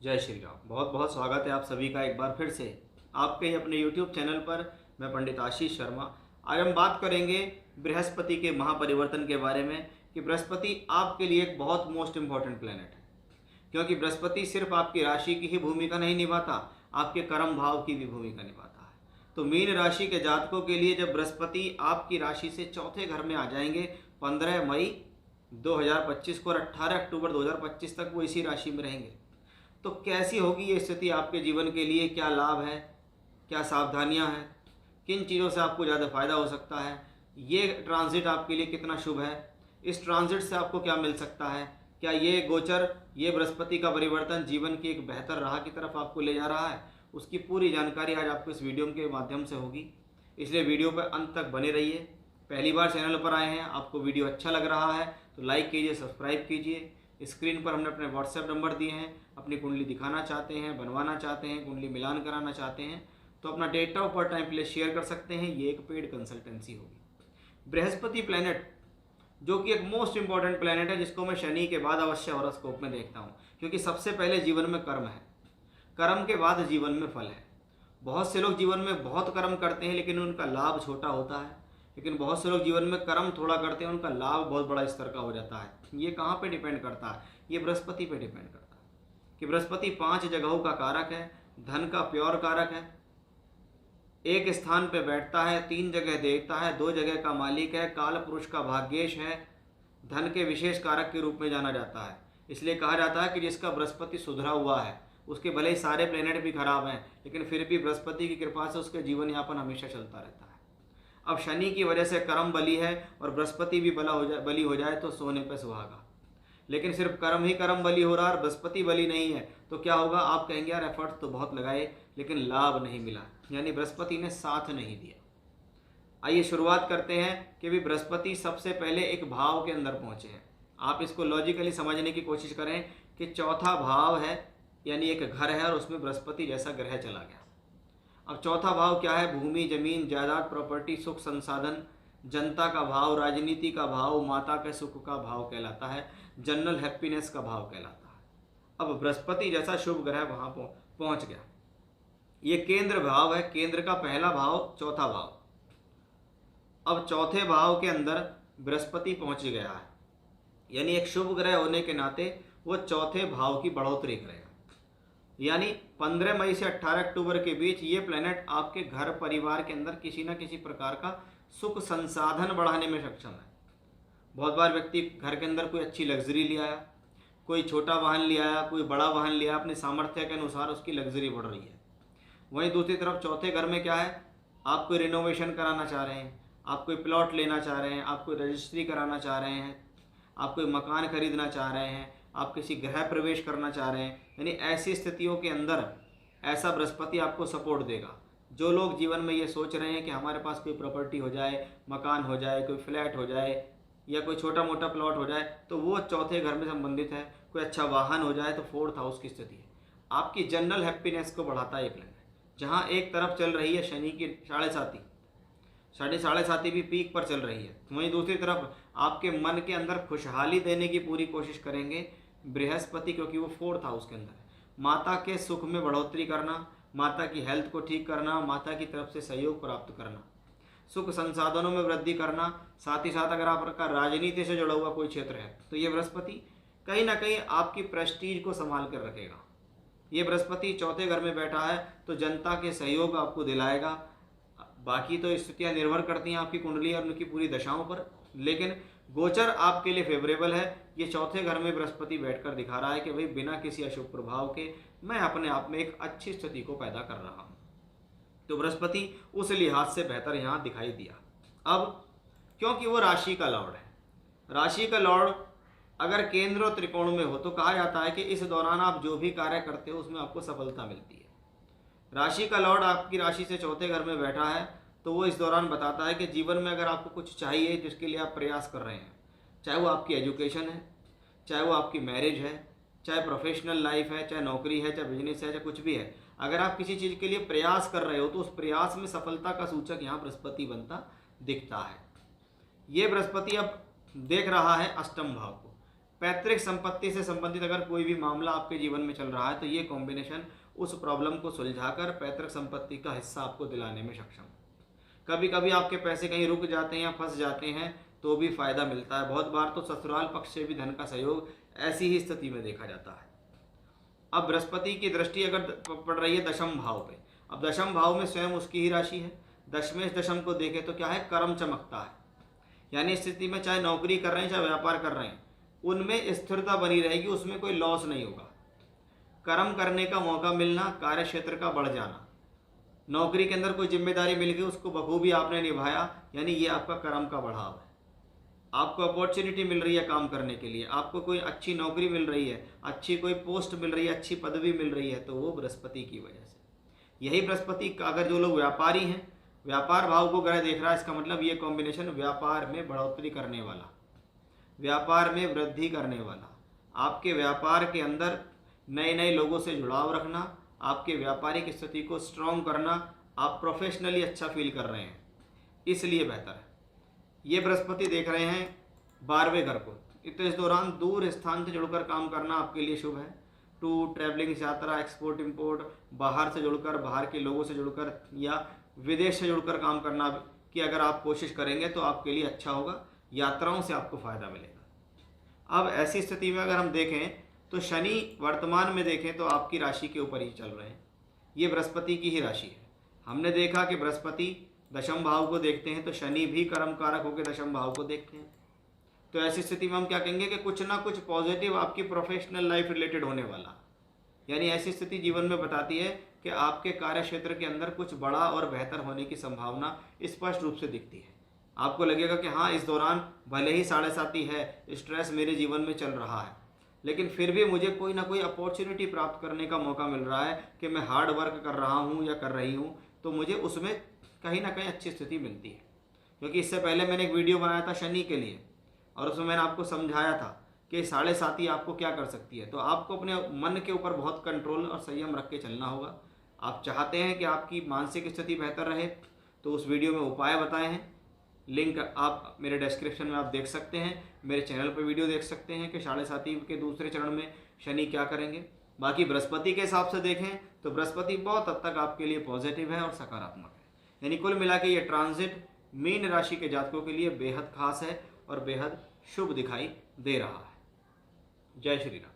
जय श्री राम। बहुत बहुत स्वागत है आप सभी का एक बार फिर से आपके ही अपने YouTube चैनल पर। मैं पंडित आशीष शर्मा। आज हम बात करेंगे बृहस्पति के महापरिवर्तन के बारे में कि बृहस्पति आपके लिए एक बहुत मोस्ट इम्पॉर्टेंट प्लेनेट है, क्योंकि बृहस्पति सिर्फ आपकी राशि की ही भूमिका नहीं निभाता, आपके कर्म भाव की भी भूमिका निभाता है। तो मीन राशि के जातकों के लिए जब बृहस्पति आपकी राशि से चौथे घर में आ जाएंगे 15 मई 2025 को और 18 अक्टूबर 2025 तक वो इसी राशि में रहेंगे, तो कैसी होगी ये स्थिति आपके जीवन के लिए, क्या लाभ है, क्या सावधानियां हैं, किन चीज़ों से आपको ज़्यादा फायदा हो सकता है, ये ट्रांजिट आपके लिए कितना शुभ है, इस ट्रांजिट से आपको क्या मिल सकता है, क्या ये गोचर, ये बृहस्पति का परिवर्तन जीवन की एक बेहतर राह की तरफ आपको ले जा रहा है, उसकी पूरी जानकारी आज आपको इस वीडियो के माध्यम से होगी। इसलिए वीडियो पर अंत तक बने रहिए। पहली बार चैनल पर आए हैं, आपको वीडियो अच्छा लग रहा है तो लाइक कीजिए, सब्सक्राइब कीजिए। स्क्रीन पर हमने अपने व्हाट्सएप नंबर दिए हैं। अपनी कुंडली दिखाना चाहते हैं, बनवाना चाहते हैं, कुंडली मिलान कराना चाहते हैं तो अपना date of birth time place share कर सकते हैं। ये एक पेड कंसल्टेंसी होगी। बृहस्पति प्लैनेट जो कि एक मोस्ट इंपॉर्टेंट प्लैनेट है, जिसको मैं शनि के बाद अवश्य हॉरोस्कोप में देखता हूँ, क्योंकि सबसे पहले जीवन में कर्म है, कर्म के बाद जीवन में फल है। बहुत से लोग जीवन में बहुत कर्म करते हैं लेकिन उनका लाभ छोटा होता है, लेकिन बहुत से लोग जीवन में कर्म थोड़ा करते हैं, उनका लाभ बहुत बड़ा स्तर का हो जाता है। ये कहाँ पे डिपेंड करता है? ये बृहस्पति पे डिपेंड करता है कि बृहस्पति 5 जगहों का कारक है, धन का प्योर कारक है, एक स्थान पे बैठता है, 3 जगह देखता है, 2 जगह का मालिक है, काल पुरुष का भाग्येश है, धन के विशेष कारक के रूप में जाना जाता है। इसलिए कहा जाता है कि जिसका बृहस्पति सुधरा हुआ है, उसके भले ही सारे प्लेनेट भी खराब हैं लेकिन फिर भी बृहस्पति की कृपा से उसके जीवन यापन हमेशा चलता रहता है। अब शनि की वजह से कर्म बली है और बृहस्पति भी बली हो जाए तो सोने पे सुहागा। लेकिन सिर्फ कर्म ही कर्म बली हो रहा है और बृहस्पति बली नहीं है तो क्या होगा? आप कहेंगे यार एफर्ट तो बहुत लगाए लेकिन लाभ नहीं मिला, यानी बृहस्पति ने साथ नहीं दिया। आइए शुरुआत करते हैं कि भी बृहस्पति सबसे पहले एक भाव के अंदर पहुंचे हैं। आप इसको लॉजिकली समझने की कोशिश करें कि चौथा भाव है, यानी एक घर है और उसमें बृहस्पति जैसा ग्रह चला गया। अब चौथा भाव क्या है? भूमि, जमीन, जायदाद, प्रॉपर्टी, सुख, संसाधन, जनता का भाव, राजनीति का भाव, माता के सुख का भाव कहलाता है, जनरल हैप्पीनेस का भाव कहलाता है। अब बृहस्पति जैसा शुभ ग्रह वहां पहुंच गया। ये केंद्र भाव है, केंद्र का पहला भाव, चौथा भाव। अब चौथे भाव के अंदर बृहस्पति पहुंच गया है, यानी एक शुभ ग्रह होने के नाते वो चौथे भाव की बढ़ोतरी करेगा। यानी 15 मई से 18 अक्टूबर के बीच ये प्लेनेट आपके घर परिवार के अंदर किसी न किसी प्रकार का सुख संसाधन बढ़ाने में सक्षम है। बहुत बार व्यक्ति घर के अंदर कोई अच्छी लग्जरी ले आया, कोई छोटा वाहन ले आया, कोई बड़ा वाहन ले आया, अपने सामर्थ्य के अनुसार उसकी लग्जरी बढ़ रही है। वहीं दूसरी तरफ चौथे घर में क्या है? आप कोई रिनोवेशन कराना चाह रहे हैं, आप कोई प्लॉट लेना चाह रहे हैं, आप कोई रजिस्ट्री कराना चाह रहे हैं, आप कोई मकान खरीदना चाह रहे हैं, आप किसी गृह प्रवेश करना चाह रहे हैं, यानी ऐसी स्थितियों के अंदर ऐसा बृहस्पति आपको सपोर्ट देगा। जो लोग जीवन में ये सोच रहे हैं कि हमारे पास कोई प्रॉपर्टी हो जाए, मकान हो जाए, कोई फ्लैट हो जाए या कोई छोटा मोटा प्लॉट हो जाए, तो वो चौथे घर में संबंधित है। कोई अच्छा वाहन हो जाए तो 4th हाउस की स्थिति है। आपकी जनरल हैप्पीनेस को बढ़ाता है ये प्लान। जहाँ एक तरफ चल रही है शनि की साढ़े साथी भी पीक पर चल रही है, वहीं दूसरी तरफ आपके मन के अंदर खुशहाली देने की पूरी कोशिश करेंगे बृहस्पति, क्योंकि वो 4th हाउस के अंदर है। माता के सुख में बढ़ोतरी करना, माता की हेल्थ को ठीक करना, माता की तरफ से सहयोग प्राप्त करना, सुख संसाधनों में वृद्धि करना। साथ ही साथ अगर आपका राजनीति से जुड़ा हुआ कोई क्षेत्र है तो ये बृहस्पति कहीं ना कहीं आपकी प्रेस्टीज को संभाल कर रखेगा। ये बृहस्पति चौथे घर में बैठा है तो जनता के सहयोग आपको दिलाएगा। बाकी तो स्थितियां निर्भर करती हैं आपकी कुंडली और उनकी पूरी दशाओं पर, लेकिन गोचर आपके लिए फेवरेबल है। ये चौथे घर में बृहस्पति बैठकर दिखा रहा है कि भाई बिना किसी अशुभ प्रभाव के मैं अपने आप में एक अच्छी स्थिति को पैदा कर रहा हूँ। तो बृहस्पति उस लिहाज से बेहतर यहाँ दिखाई दिया। अब क्योंकि वो राशि का लॉर्ड है, राशि का लॉर्ड अगर केंद्र और त्रिकोण में हो तो कहा जाता है कि इस दौरान आप जो भी कार्य करते हो उसमें आपको सफलता मिलती है। राशि का लॉर्ड आपकी राशि से चौथे घर में बैठा है तो वो इस दौरान बताता है कि जीवन में अगर आपको कुछ चाहिए जिसके लिए आप प्रयास कर रहे हैं, चाहे वो आपकी एजुकेशन है, चाहे वो आपकी मैरिज है, चाहे प्रोफेशनल लाइफ है, चाहे नौकरी है, चाहे बिजनेस है, चाहे कुछ भी है, अगर आप किसी चीज़ के लिए प्रयास कर रहे हो तो उस प्रयास में सफलता का सूचक यहाँ बृहस्पति बनता दिखता है। ये बृहस्पति अब देख रहा है अष्टम भाव को। पैतृक संपत्ति से संबंधित अगर कोई भी मामला आपके जीवन में चल रहा है तो ये कॉम्बिनेशन उस प्रॉब्लम को सुलझाकर पैतृक संपत्ति का हिस्सा आपको दिलाने में सक्षम है। कभी कभी आपके पैसे कहीं रुक जाते हैं या फंस जाते हैं तो भी फायदा मिलता है। बहुत बार तो ससुराल पक्ष से भी धन का सहयोग ऐसी ही स्थिति में देखा जाता है। अब बृहस्पति की दृष्टि अगर पड़ रही है दशम भाव पे, अब दशम भाव में स्वयं उसकी ही राशि है। दशमेश दशम को देखें तो क्या है, कर्म चमकता है। यानी इस स्थिति में चाहे नौकरी कर रहे हैं चाहे व्यापार कर रहे हैं, उनमें स्थिरता बनी रहेगी, उसमें कोई लॉस नहीं होगा। कर्म करने का मौका मिलना, कार्य क्षेत्र का बढ़ जाना, नौकरी के अंदर कोई जिम्मेदारी मिल गई उसको बखूबी आपने निभाया, यानी ये आपका कर्म का बढ़ाव है। आपको अपॉर्चुनिटी मिल रही है काम करने के लिए, आपको कोई अच्छी नौकरी मिल रही है, अच्छी कोई पोस्ट मिल रही है, अच्छी पदवी मिल रही है, तो वो बृहस्पति की वजह से। यही बृहस्पति का अगर जो लोग व्यापारी हैं, व्यापार भाव को ग्रह देख रहा है, इसका मतलब ये कॉम्बिनेशन व्यापार में बढ़ोतरी करने वाला, व्यापार में वृद्धि करने वाला, आपके व्यापार के अंदर नए नए लोगों से जुड़ाव रखना, आपके व्यापारिक स्थिति को स्ट्रॉन्ग करना, आप प्रोफेशनली अच्छा फील कर रहे हैं, इसलिए बेहतर है। ये बृहस्पति देख रहे हैं 12वें घर को, तो इस दौरान दूर स्थान से जुड़कर काम करना आपके लिए शुभ है। टूर, ट्रैवलिंग, यात्रा, एक्सपोर्ट इंपोर्ट, बाहर से जुड़कर, बाहर के लोगों से जुड़कर या विदेश से जुड़कर काम करना की अगर आप कोशिश करेंगे तो आपके लिए अच्छा होगा, यात्राओं से आपको फ़ायदा मिलेगा। अब ऐसी स्थिति में अगर हम देखें तो शनि वर्तमान में देखें तो आपकी राशि के ऊपर ही चल रहे हैं, ये बृहस्पति की ही राशि है। हमने देखा कि बृहस्पति दशम भाव को देखते हैं तो शनि भी कर्म कारक होकर दशम भाव को देखते हैं। तो ऐसी स्थिति में हम क्या कहेंगे कि कुछ ना कुछ पॉजिटिव आपकी प्रोफेशनल लाइफ रिलेटेड होने वाला, यानी ऐसी स्थिति जीवन में बताती है कि आपके कार्य क्षेत्र के अंदर कुछ बड़ा और बेहतर होने की संभावना स्पष्ट रूप से दिखती है। आपको लगेगा कि हाँ, इस दौरान भले ही 7.5 है, स्ट्रेस मेरे जीवन में चल रहा है, लेकिन फिर भी मुझे कोई ना कोई अपॉर्चुनिटी प्राप्त करने का मौका मिल रहा है कि मैं हार्ड वर्क कर रहा हूँ या कर रही हूँ, तो मुझे उसमें कहीं ना कहीं अच्छी स्थिति मिलती है। क्योंकि इससे पहले मैंने एक वीडियो बनाया था शनि के लिए, और उसमें मैंने आपको समझाया था कि 7.5 आपको क्या कर सकती है। तो आपको अपने मन के ऊपर बहुत कंट्रोल और संयम रख के चलना होगा। आप चाहते हैं कि आपकी मानसिक स्थिति बेहतर रहे, तो उस वीडियो में उपाय बताए हैं, लिंक आप मेरे डिस्क्रिप्शन में आप देख सकते हैं। मेरे चैनल पर वीडियो देख सकते हैं कि 7.5 के दूसरे चरण में शनि क्या करेंगे। बाकी बृहस्पति के हिसाब से देखें तो बृहस्पति बहुत हद तक आपके लिए पॉजिटिव है और सकारात्मक है। यानी कुल मिला के ये ट्रांजिट मीन राशि के जातकों के लिए बेहद खास है और बेहद शुभ दिखाई दे रहा है। जय श्री राम।